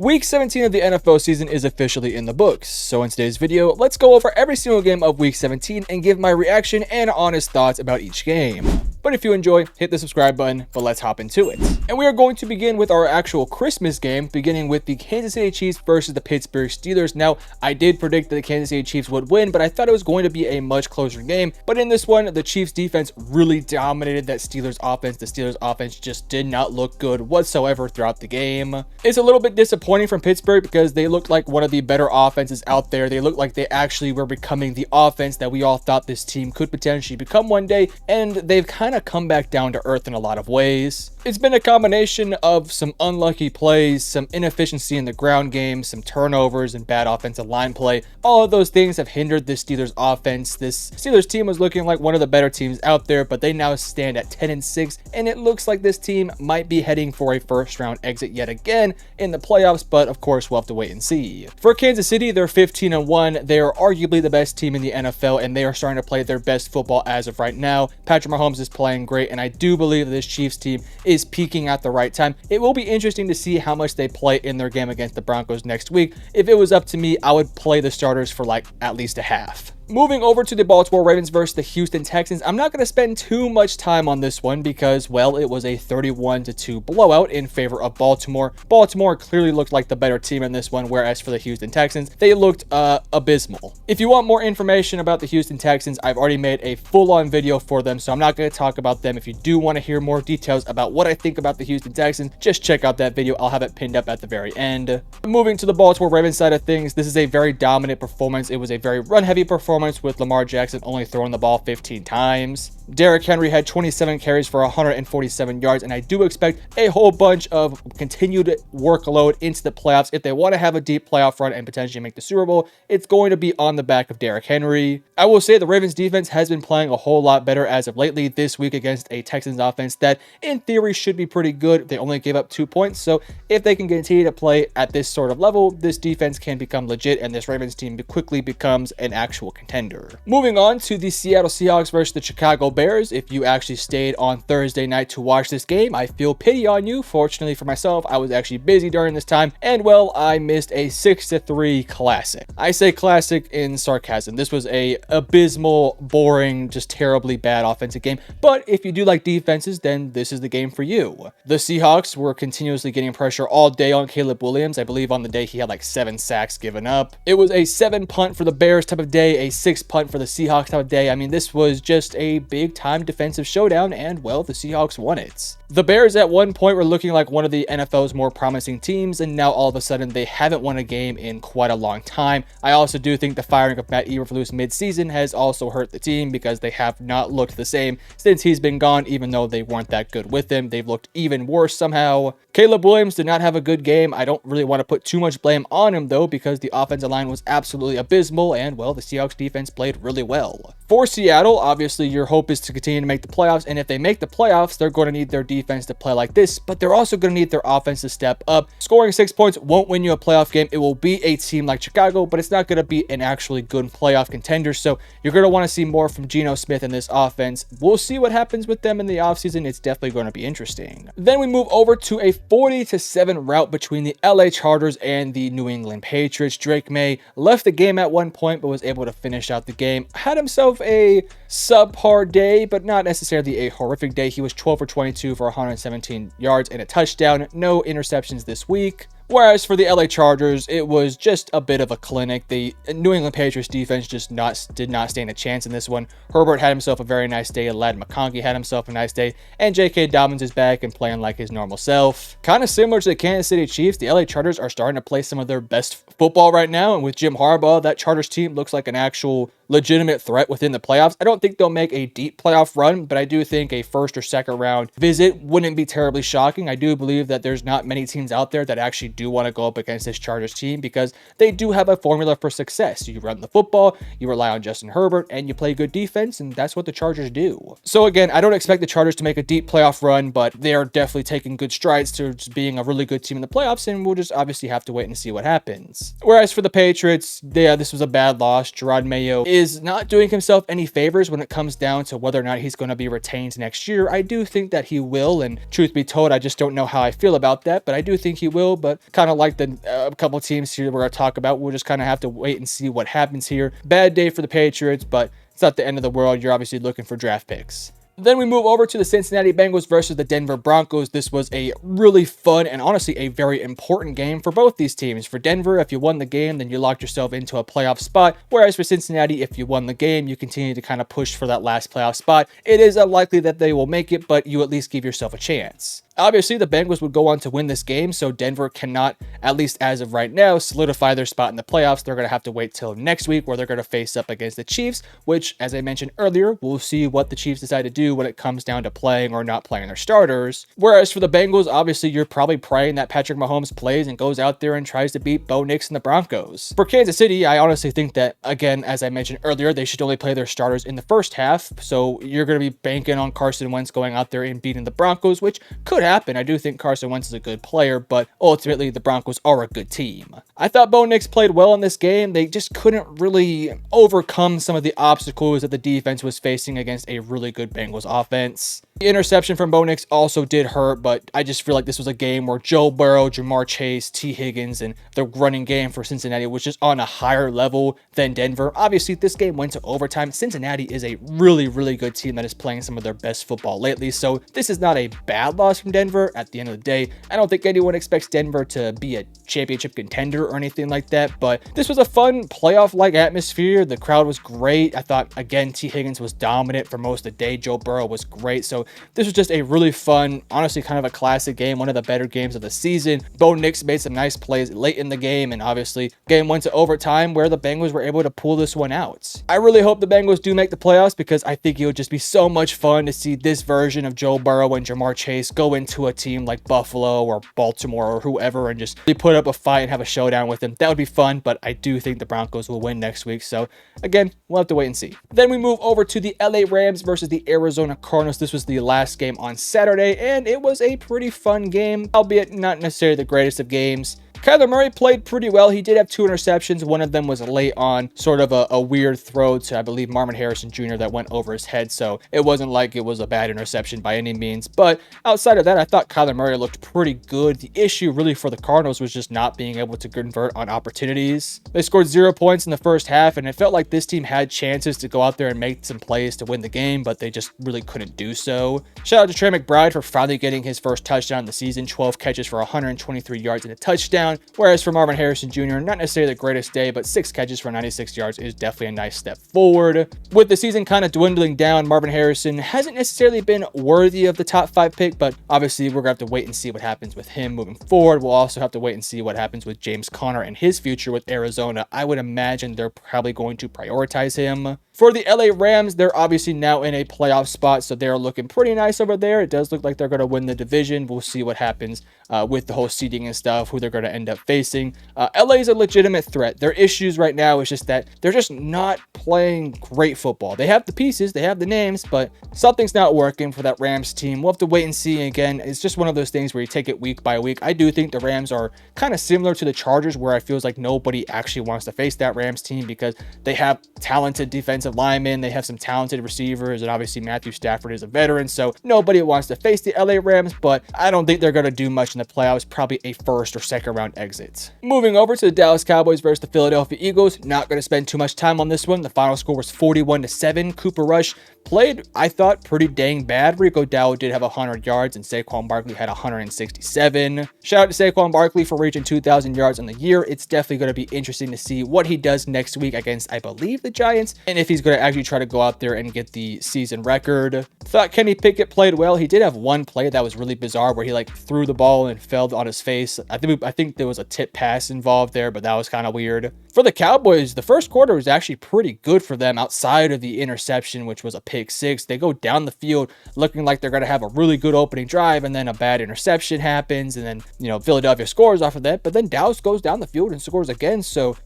Week 17 of the NFL season is officially in the books, so in today's video, let's go over every single game of Week 17 and give my reaction and honest thoughts about each game. But if you enjoy, hit the subscribe button, but let's hop into it. And we are going to begin with our actual Christmas game, beginning with the Kansas City Chiefs versus the Pittsburgh Steelers. Now, I did predict that the Kansas City Chiefs would win, but I thought it was going to be a much closer game. But in this one, the Chiefs defense really dominated that Steelers offense. The Steelers offense just did not look good whatsoever throughout the game. It's a little bit disappointing from Pittsburgh because they looked like one of the better offenses out there. They looked like they actually were becoming the offense that we all thought this team could potentially become one day, and they've kind of come back down to earth in a lot of ways. It's been a combination of some unlucky plays, some inefficiency in the ground game, some turnovers, and bad offensive line play. All of those things have hindered the Steelers offense. This Steelers team was looking like one of the better teams out there, but they now stand at 10-6, and it looks like this team might be heading for a first round exit yet again in the playoffs, but of course we'll have to wait and see. For Kansas City, they're 15-1. They are arguably the best team in the NFL, and they are starting to play their best football as of right now. Patrick Mahomes is playing great, and I do believe that this Chiefs team is peaking at the right time. It will be interesting to see how much they play in their game against the Broncos next week. If it was up to me, I would play the starters for like at least a half. Moving over to the Baltimore Ravens versus the Houston Texans, I'm not going to spend too much time on this one because, well, it was a 31-2 blowout in favor of Baltimore. Baltimore clearly looked like the better team in this one, whereas for the Houston Texans, they looked abysmal. If you want more information about the Houston Texans, I've already made a full-on video for them, so I'm not going to talk about them. If you do want to hear more details about what I think about the Houston Texans, just check out that video. I'll have it pinned up at the very end. Moving to the Baltimore Ravens side of things, this is a very dominant performance. It was a very run-heavy performance, with Lamar Jackson only throwing the ball 15 times. Derrick Henry had 27 carries for 147 yards, and I do expect a whole bunch of continued workload into the playoffs. If they want to have a deep playoff run and potentially make the Super Bowl, it's going to be on the back of Derrick Henry. I will say the Ravens defense has been playing a whole lot better as of lately this week against a Texans offense that in theory should be pretty good. They only gave up 2 points, so if they can continue to play at this sort of level, this defense can become legit, and this Ravens team quickly becomes an actual contender. Moving on to the Seattle Seahawks versus the Chicago Bears. If you actually stayed on Thursday night to watch this game, I feel pity on you. Fortunately for myself, I was actually busy during this time, and well, I missed a 6-3 classic. I say classic in sarcasm. This was a abysmal, boring, just terribly bad offensive game, but if you do like defenses, then this is the game for you. The Seahawks were continuously getting pressure all day on Caleb Williams. I believe on the day he had like 7 sacks given up. It was a 7 punt for the Bears type of day, a 6 punt for the Seahawks type of day. I mean, this was just a big time defensive showdown, and well, the Seahawks won it. The Bears at one point were looking like one of the NFL's more promising teams, and now all of a sudden they haven't won a game in quite a long time. I also do think the firing of Matt Eberflus mid-season has also hurt the team because they have not looked the same since he's been gone. Even though they weren't that good with him, they've looked even worse somehow. Caleb Williams did not have a good game. I don't really want to put too much blame on him though, because the offensive line was absolutely abysmal, and well, the Seahawks defense played really well. For Seattle, obviously your hope is to continue to make the playoffs, and if they make the playoffs, they're going to need their defense to play like this, but they're also going to need their offense to step up. Scoring 6 points won't win you a playoff game. It will be a team like Chicago, but it's not going to be an actually good playoff contender, so you're going to want to see more from Geno Smith in this offense. We'll see what happens with them in the offseason. It's definitely going to be interesting. Then we move over to a 40-7 rout between the LA Chargers and the New England Patriots. Drake May left the game at one point, but was able to finish out the game. Had himself a subpar day, but not necessarily a horrific day. He was 12 for 22 for 117 yards and a touchdown. No interceptions this week. Whereas for the LA Chargers, it was just a bit of a clinic. The New England Patriots defense just did not stand a chance in this one. Herbert had himself a very nice day. Ladd McConkey had himself a nice day. And J.K. Dobbins is back and playing like his normal self. Kind of similar to the Kansas City Chiefs, the LA Chargers are starting to play some of their best football right now. And with Jim Harbaugh, that Chargers team looks like an actual legitimate threat within the playoffs. I don't think they'll make a deep playoff run, but I do think a first or second round visit wouldn't be terribly shocking. I do believe that there's not many teams out there that actually do want to go up against this Chargers team because they do have a formula for success. You run the football, you rely on Justin Herbert, and you play good defense, and that's what the Chargers do. So again, I don't expect the Chargers to make a deep playoff run, but they are definitely taking good strides to just being a really good team in the playoffs, and we'll just obviously have to wait and see what happens. Whereas for the Patriots, yeah, this was a bad loss. Gerard Mayo is not doing himself any favors when it comes down to whether or not he's going to be retained next year. I do think that he will, and truth be told, I just don't know how I feel about that, but I do think he will. But kind of like the couple teams here we're going to talk about, we'll just kind of have to wait and see what happens here. Bad day for the Patriots, but it's not the end of the world. You're obviously looking for draft picks. Then we move over to the Cincinnati Bengals versus the Denver Broncos. This was a really fun and honestly a very important game for both these teams. For Denver, if you won the game, then you locked yourself into a playoff spot. Whereas for Cincinnati, if you won the game, you continue to kind of push for that last playoff spot. It is unlikely that they will make it, but you at least give yourself a chance. Obviously, the Bengals would go on to win this game, so Denver cannot, at least as of right now, solidify their spot in the playoffs. They're going to have to wait till next week where they're going to face up against the Chiefs, which, as I mentioned earlier, we'll see what the Chiefs decide to do when it comes down to playing or not playing their starters. Whereas for the Bengals, obviously, you're probably praying that Patrick Mahomes plays and goes out there and tries to beat Bo Nix and the Broncos. For Kansas City, I honestly think that, again, as I mentioned earlier, they should only play their starters in the first half, so you're going to be banking on Carson Wentz going out there and beating the Broncos, which could happen. I do think Carson Wentz is a good player, but ultimately the Broncos are a good team. I thought Bo Nix played well in this game. They just couldn't really overcome some of the obstacles that the defense was facing against a really good Bengals offense. The interception from Bo Nix also did hurt, but I just feel like this was a game where Joe Burrow, Jamar Chase, T. Higgins, and the running game for Cincinnati was just on a higher level than Denver. Obviously, this game went to overtime. Cincinnati is a really, really good team that is playing some of their best football lately, so this is not a bad loss from Denver. At the end of the day, I don't think anyone expects Denver to be a championship contender or anything like that, but this was a fun playoff-like atmosphere. The crowd was great. I thought, again, T. Higgins was dominant for most of the day. Joe Burrow was great, so this was just a really fun, honestly kind of a classic game, one of the better games of the season. Bo Nix made some nice plays late in the game, and obviously game went to overtime where the Bengals were able to pull this one out. I really hope the Bengals do make the playoffs because I think it would just be so much fun to see this version of Joe Burrow and Jamar Chase go into a team like Buffalo or Baltimore or whoever and just really put up a fight and have a showdown with them. That would be fun, but I do think the Broncos will win next week. So again, we'll have to wait and see. Then we move over to the LA Rams versus the Arizona Cardinals. This was the last game on Saturday, and it was a pretty fun game, albeit not necessarily the greatest of games. Kyler Murray played pretty well. He did have 2 interceptions. One of them was late on sort of a weird throw to, I believe, Marvin Harrison Jr. that went over his head. So it wasn't like it was a bad interception by any means. But outside of that, I thought Kyler Murray looked pretty good. The issue really for the Cardinals was just not being able to convert on opportunities. They scored 0 points in the first half, and it felt like this team had chances to go out there and make some plays to win the game, but they just really couldn't do so. Shout out to Trey McBride for finally getting his first touchdown of the season. 12 catches for 123 yards and a touchdown. Whereas for Marvin Harrison Jr., not necessarily the greatest day, but 6 catches for 96 yards is definitely a nice step forward. With the season kind of dwindling down, Marvin Harrison hasn't necessarily been worthy of the top 5 pick, but obviously we're going to have to wait and see what happens with him moving forward. We'll also have to wait and see what happens with James Conner and his future with Arizona. I would imagine they're probably going to prioritize him. For the LA Rams, they're obviously now in a playoff spot, so they're looking pretty nice over there. It does look like they're going to win the division. We'll see what happens with the whole seeding and stuff, who they're going to end up facing. LA is a legitimate threat. Their issues right now is just that they're just not playing great football. They have the pieces, they have the names, but something's not working for that Rams team. We'll have to wait and see. Again, it's just one of those things where you take it week by week. I do think the Rams are kind of similar to the Chargers, where I feels like nobody actually wants to face that Rams team because they have talented defensive linemen, they have some talented receivers, and obviously Matthew Stafford is a veteran, so nobody wants to face the LA Rams, but I don't think they're going to do much in the playoffs, probably a first or second round exit. Moving over to the Dallas Cowboys versus the Philadelphia Eagles, not going to spend too much time on this one. The final score was 41-7. Cooper Rush played, I thought, pretty dang bad. Rico Dowdle did have 100 yards, and Saquon Barkley had 167. Shout out to Saquon Barkley for reaching 2,000 yards on the year. It's definitely going to be interesting to see what he does next week against, I believe, the Giants, and if he's going to actually try to go out there and get the season record. Thought Kenny Pickett played well. He did have one play that was really bizarre where he threw the ball and fell on his face. I think there was a tip pass involved there, but that was kind of weird. For the Cowboys, the first quarter was actually pretty good for them outside of the interception, which was a pick six. They go down the field looking like they're going to have a really good opening drive, and then a bad interception happens, and then, Philadelphia scores off of that, but then Dallas goes down the field and scores again. So,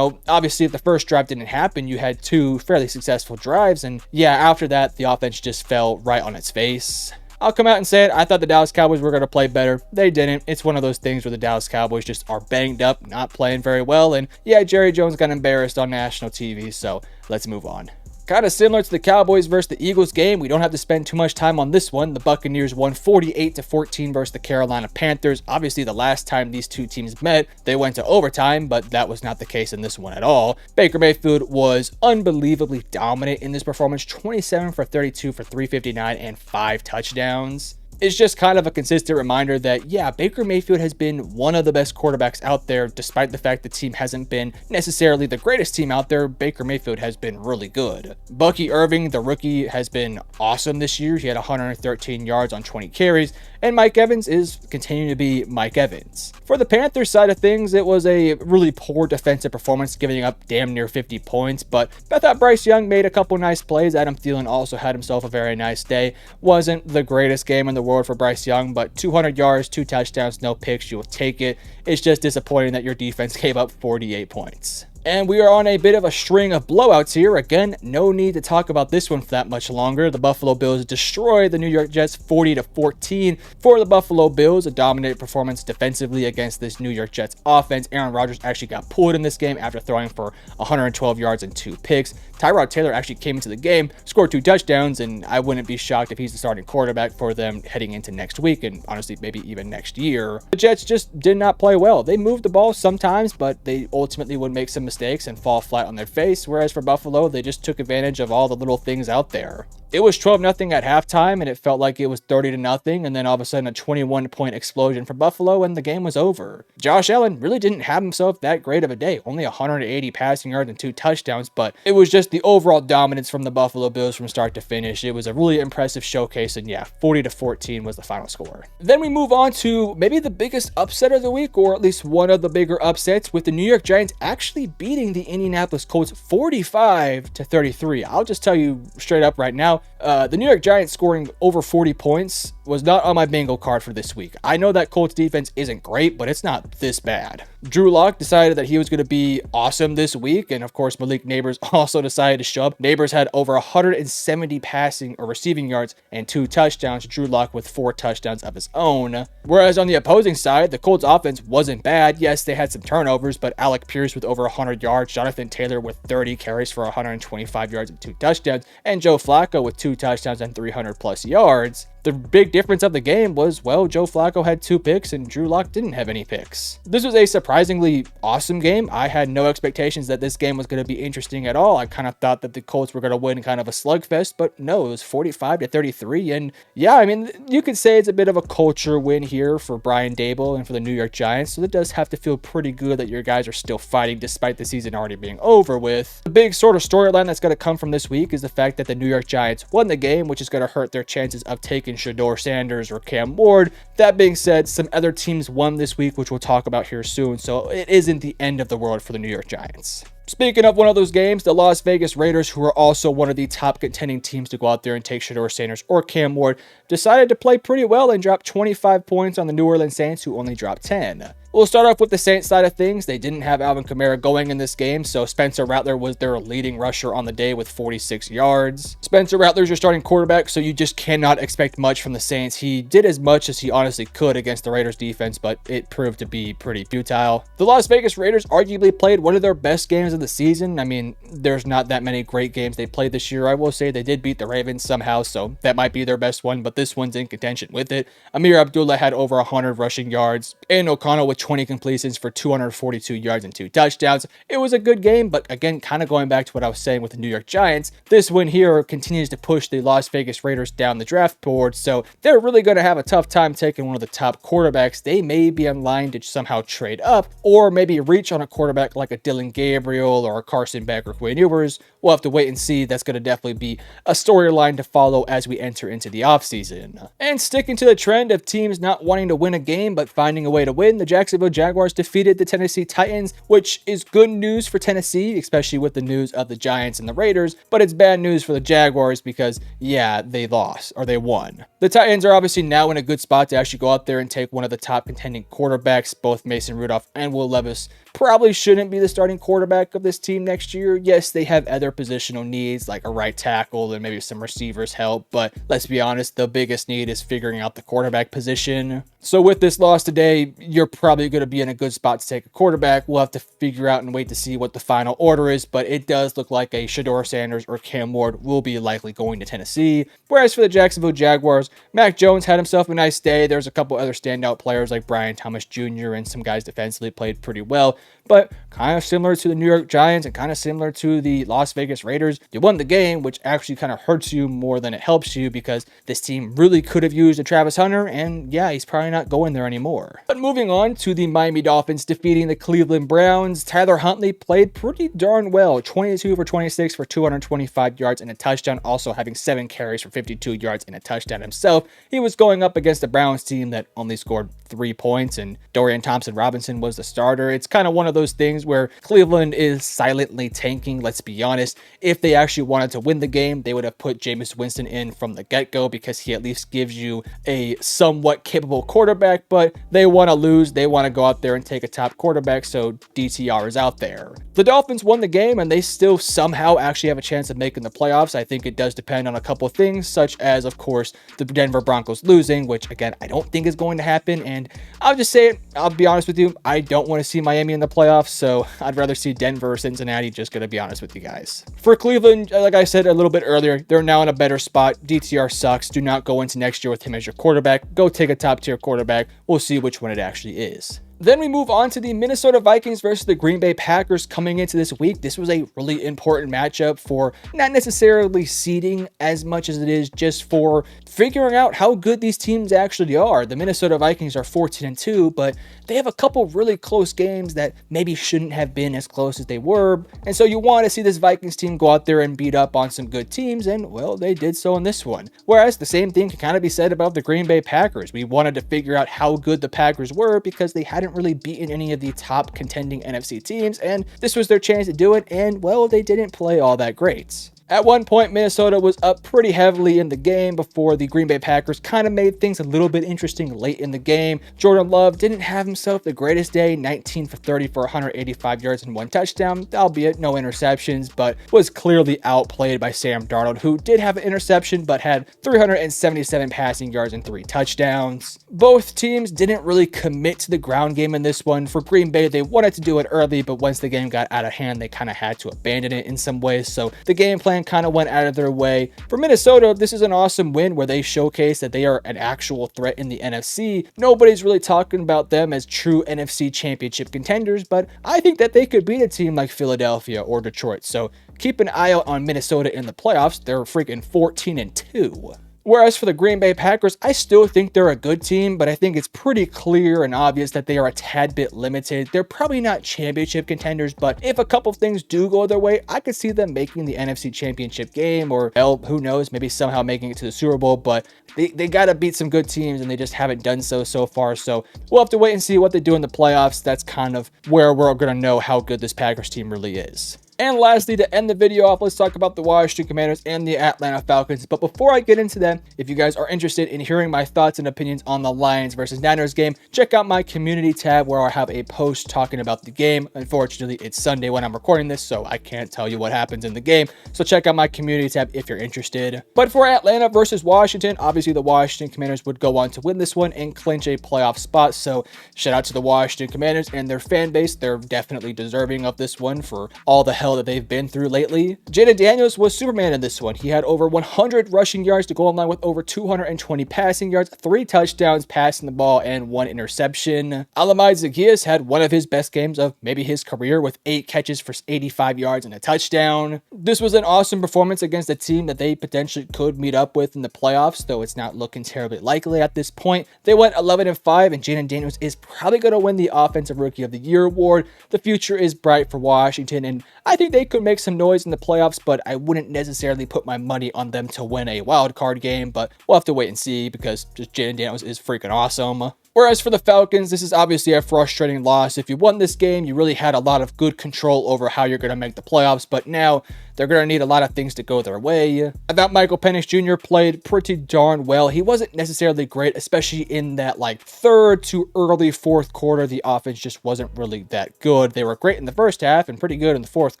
obviously if the first drive didn't happen, you had 2 fairly successful drives, and yeah, after that, the offense just fell right on its face. I'll come out and say it. I thought the Dallas Cowboys were going to play better. They didn't. It's one of those things where the Dallas Cowboys just are banged up, not playing very well. And yeah, Jerry Jones got embarrassed on national TV. So let's move on. Kind of similar to the Cowboys versus the Eagles game, we don't have to spend too much time on this one. The Buccaneers won 48-14 versus the Carolina Panthers. Obviously, the last time these two teams met, they went to overtime, but that was not the case in this one at all. Baker Mayfield was unbelievably dominant in this performance, 27 for 32 for 359 and 5 touchdowns. It's just kind of a consistent reminder that, yeah, Baker Mayfield has been one of the best quarterbacks out there, despite the fact the team hasn't been necessarily the greatest team out there. Baker Mayfield has been really good. Bucky Irving, the rookie, has been awesome this year. He had 113 yards on 20 carries, and Mike Evans is continuing to be Mike Evans. For the Panthers side of things, it was a really poor defensive performance, giving up damn near 50 points, but I thought Bryce Young made a couple nice plays. Adam Thielen also had himself a very nice day. Wasn't the greatest game in the world for Bryce Young, but 200 yards, 2 touchdowns, no picks, you'll take it. It's just disappointing that your defense gave up 48 points. And we are on a bit of a string of blowouts here. Again, no need to talk about this one for that much longer. The Buffalo Bills destroyed the New York Jets 40-14. For the Buffalo Bills, a dominant performance defensively against this New York Jets offense. Aaron Rodgers actually got pulled in this game after throwing for 112 yards and 2 picks. Tyrod Taylor actually came into the game, scored 2 touchdowns, and I wouldn't be shocked if he's the starting quarterback for them heading into next week, and honestly, maybe even next year. The Jets just did not play well. They moved the ball sometimes, but they ultimately would make some mistakes and fall flat on their face, whereas for Buffalo, they just took advantage of all the little things out there. It was 12-0 at halftime, and it felt like it was 30-0, and then all of a sudden a 21-point explosion for Buffalo, and the game was over. Josh Allen really didn't have himself that great of a day, only 180 passing yards and 2 touchdowns, but it was just the overall dominance from the Buffalo Bills from start to finish. It was a really impressive showcase, and yeah, 40-14 was the final score. Then we move on to maybe the biggest upset of the week, or at least one of the bigger upsets, with the New York Giants actually beating the Indianapolis Colts 45-33. I'll just tell you straight up right now, the New York Giants scoring over 40 points was not on my bingo card for this week. I know that Colts defense isn't great, but it's not this bad. Drew Lock decided that he was going to be awesome this week, and of course Malik Neighbors also decided to show up. Neighbors had over 170 passing or receiving yards and 2 touchdowns. Drew Lock with 4 touchdowns of his own. Whereas on the opposing side, the Colts offense wasn't bad. Yes, they had some turnovers, but Alec Pierce with over 100 yards, Jonathan Taylor with 30 carries for 125 yards and 2 touchdowns, and Joe Flacco with 2 touchdowns and 300 plus yards. The big difference of the game was, well, Joe Flacco had 2 picks and Drew Lock didn't have any picks. This was a surprisingly awesome game. I had no expectations that this game was going to be interesting at all. I kind of thought that the Colts were going to win kind of a slugfest, but no, it was 45-33. And yeah, I mean, you could say it's a bit of a culture win here for Brian Daboll and for the New York Giants. So it does have to feel pretty good that your guys are still fighting despite the season already being over with. The big sort of storyline that's going to come from this week is the fact that the New York Giants won the game, which is going to hurt their chances of taking Shedeur Sanders or Cam Ward. That being said, some other teams won this week, which we'll talk about here soon, so it isn't the end of the world for the New York Giants. Speaking of one of those games, the Las Vegas Raiders, who are also one of the top contending teams to go out there and take Shedeur Sanders or Cam Ward, decided to play pretty well and drop 25 points on the New Orleans Saints, who only dropped 10. We'll start off with the Saints side of things. They didn't have Alvin Kamara going in this game, so Spencer Rattler was their leading rusher on the day with 46 yards. Spencer Rattler's your starting quarterback, so you just cannot expect much from the Saints. He did as much as he honestly could against the Raiders defense, but it proved to be pretty futile. The Las Vegas Raiders arguably played one of their best games of the season. I mean, there's not that many great games they played this year. I will say they did beat the Ravens somehow, so that might be their best one, but this one's in contention with it. Amir Abdullah had over 100 rushing yards, and O'Connell with 20 completions for 242 yards and 2 touchdowns. It was a good game, but again, kind of going back to what I was saying with the New York Giants, this win here continues to push the Las Vegas Raiders down the draft board, so they're really going to have a tough time taking one of the top quarterbacks. They may be in line to somehow trade up, or maybe reach on a quarterback like a Dylan Gabriel or a Carson Beck or Quinn Ewers. We'll have to wait and see. That's going to definitely be a storyline to follow as we enter into the offseason. And sticking to the trend of teams not wanting to win a game but finding a way to win, the Jacksonville Jacksonville Jaguars defeated the Tennessee Titans, which is good news for Tennessee, especially with the news of the Giants and the Raiders, but it's bad news for the Jaguars because, yeah, they lost, or they won. The Titans are obviously now in a good spot to actually go out there and take one of the top contending quarterbacks. Both Mason Rudolph and Will Levis probably shouldn't be the starting quarterback of this team next year. Yes, they have other positional needs like a right tackle and maybe some receivers help, but let's be honest, the biggest need is figuring out the quarterback position. So with this loss today, you're probably going to be in a good spot to take a quarterback. We'll have to figure out and wait to see what the final order is, but it does look like a Shedeur Sanders or Cam Ward will be likely going to Tennessee. Whereas for the Jacksonville Jaguars, Mac Jones had himself a nice day. There's a couple other standout players like Brian Thomas Jr. and some guys defensively played pretty well, but kind of similar to the New York Giants and kind of similar to the Las Vegas Raiders. You won the game, which actually kind of hurts you more than it helps you because this team really could have used a Travis Hunter, and yeah, he's probably not going there anymore. But moving on to the Miami Dolphins defeating the Cleveland Browns, Tyler Huntley played pretty darn well. 22 for 26 for 225 yards and a touchdown, also having 7 carries for 52 yards and a touchdown himself. He was going up against the Browns team that only scored 3 points, and Dorian Thompson-Robinson was the starter. It's kind of one of those things where Cleveland is silently tanking, let's be honest. If they actually wanted to win the game, they would have put Jameis Winston in from the get-go because he at least gives you a somewhat capable quarterback, but they want to lose. They want to go out there and take a top quarterback, so DTR is out there. The Dolphins won the game, and they still somehow actually have a chance of making the playoffs. I think it does depend on a couple of things, such as, of course, the Denver Broncos losing, which, again, I don't think is going to happen, and I'll just say it, I'll be honest with you, I don't want to see Miami in the playoffs, so I'd rather see Denver or Cincinnati, just going to be honest with you guys. For Cleveland, like I said a little bit earlier, they're now in a better spot. DTR sucks. Do not go into next year with him as your quarterback. Go take a top-tier quarterback. We'll see which one it actually is. Then we move on to the Minnesota Vikings versus the Green Bay Packers coming into this week. This was a really important matchup for not necessarily seeding as much as it is just for figuring out how good these teams actually are. The Minnesota Vikings are 14-2, but they have a couple really close games that maybe shouldn't have been as close as they were. And so you want to see this Vikings team go out there and beat up on some good teams, and well, they did so in this one. Whereas the same thing can kind of be said about the Green Bay Packers. We wanted to figure out how good the Packers were because they hadn't really beaten any of the top contending NFC teams, and this was their chance to do it, and well, they didn't play all that great. At one point, Minnesota was up pretty heavily in the game before the Green Bay Packers kind of made things a little bit interesting late in the game. Jordan Love didn't have himself the greatest day, 19 for 30 for 185 yards and 1 touchdown, albeit no interceptions, but was clearly outplayed by Sam Darnold, who did have an interception but had 377 passing yards and 3 touchdowns. Both teams didn't really commit to the ground game in this one. For Green Bay, they wanted to do it early, but once the game got out of hand, they kind of had to abandon it in some ways, so the game plan kind of went out of their way. For Minnesota, this is an awesome win where they showcase that they are an actual threat in the NFC. Nobody's really talking about them as true NFC championship contenders, but I think that they could beat a team like Philadelphia or Detroit. So keep an eye out on Minnesota in the playoffs. They're freaking 14-2. Whereas for the Green Bay Packers, I still think they're a good team, but I think it's pretty clear and obvious that they are a tad bit limited. They're probably not championship contenders, but if a couple of things do go their way, I could see them making the NFC Championship game, or hell, who knows, maybe somehow making it to the Super Bowl, but they got to beat some good teams, and they just haven't done so far. So we'll have to wait and see what they do in the playoffs. That's kind of where we're going to know how good this Packers team really is. And lastly, to end the video off, let's talk about the Washington Commanders and the Atlanta Falcons. But before I get into them, if you guys are interested in hearing my thoughts and opinions on the Lions versus Niners game, check out my community tab where I have a post talking about the game. Unfortunately, it's Sunday when I'm recording this, so I can't tell you what happens in the game. So check out my community tab if you're interested. But for Atlanta versus Washington, obviously the Washington Commanders would go on to win this one and clinch a playoff spot. So shout out to the Washington Commanders and their fan base. They're definitely deserving of this one for all the hell that they've been through lately. Jaden Daniels was Superman in this one. He had over 100 rushing yards to go in line with over 220 passing yards, 3 touchdowns passing the ball, and 1 interception. Alamai Zaccheaus had one of his best games of maybe his career with 8 catches for 85 yards and a touchdown. This was an awesome performance against a team that they potentially could meet up with in the playoffs, though it's not looking terribly likely at this point. They went 11-5, and Jaden Daniels is probably going to win the Offensive Rookie of the Year award. The future is bright for Washington, and I think they could make some noise in the playoffs, but I wouldn't necessarily put my money on them to win a wild card game, but we'll have to wait and see because just Jaden Daniels is freaking awesome. Whereas for the Falcons, this is obviously a frustrating loss. If you won this game, you really had a lot of good control over how you're going to make the playoffs, but now they're going to need a lot of things to go their way. I thought Michael Penix Jr. played pretty darn well. He wasn't necessarily great, especially in that third to early fourth quarter. The offense just wasn't really that good. They were great in the first half and pretty good in the fourth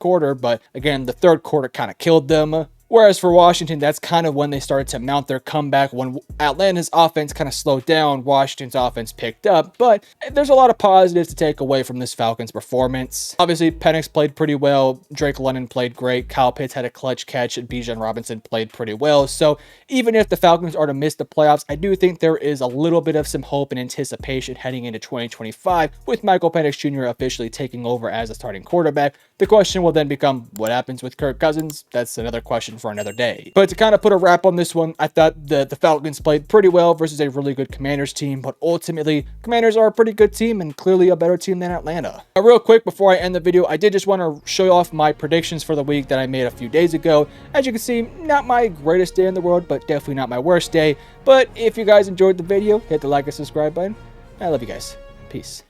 quarter, but again, the third quarter kind of killed them. Whereas for Washington, that's kind of when they started to mount their comeback. When Atlanta's offense kind of slowed down, Washington's offense picked up. But there's a lot of positives to take away from this Falcons performance. Obviously, Penix played pretty well. Drake London played great. Kyle Pitts had a clutch catch, and Bijan Robinson played pretty well. So even if the Falcons are to miss the playoffs, I do think there is a little bit of some hope and anticipation heading into 2025 with Michael Penix Jr. officially taking over as a starting quarterback. The question will then become, what happens with Kirk Cousins? That's another question for another day. But to kind of put a wrap on this one, I thought the Falcons played pretty well versus a really good Commanders team, but ultimately, Commanders are a pretty good team and clearly a better team than Atlanta. Now, real quick, before I end the video, I did just want to show off my predictions for the week that I made a few days ago. As you can see, not my greatest day in the world, but definitely not my worst day. But if you guys enjoyed the video, hit the like and subscribe button. I love you guys. Peace.